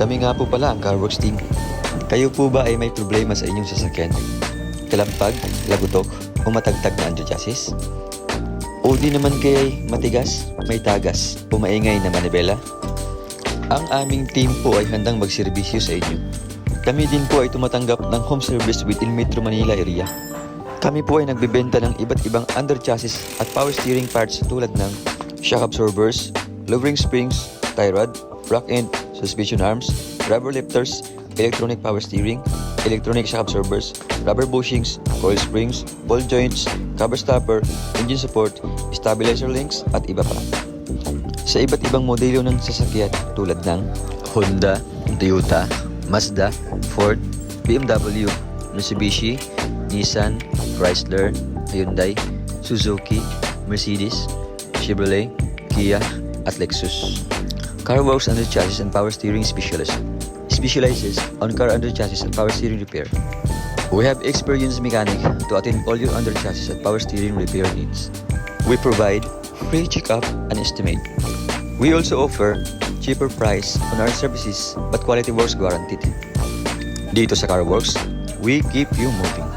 Kami nga po pala ang Worx team. Kayo po ba ay may problema sa inyong sasakyan? Kalampag, lagutok, o matagtag na underchassis? O di naman kaya'y matigas, may tagas, o maingay na manibela? Ang aming team po ay handang magserbisyo sa inyo. Kami din po ay tumatanggap ng home service within Metro Manila area. Kami po ay nagbebenta ng iba't ibang underchassis at power steering parts tulad ng shock absorbers, lowering springs, tie rod, rock end, suspension arms, rubber lifters, electronic power steering, electronic shock absorbers, rubber bushings, coil springs, ball joints, cover stopper, engine support, stabilizer links, at iba pa. Sa iba't ibang modelo ng sasakyan tulad ng Honda, Toyota, Mazda, Ford, BMW, Mitsubishi, Nissan, Chrysler, Hyundai, Suzuki, Mercedes, Chevrolet, Kia, at Lexus. Worx Underchassis and Power Steering Specialist specializes on car underchassis and power steering repair. We have experienced mechanic to attend all your underchassis and power steering repair needs. We provide free checkup and estimate. We also offer cheaper price on our services but quality works guaranteed. Dito sa Worx, we keep you moving.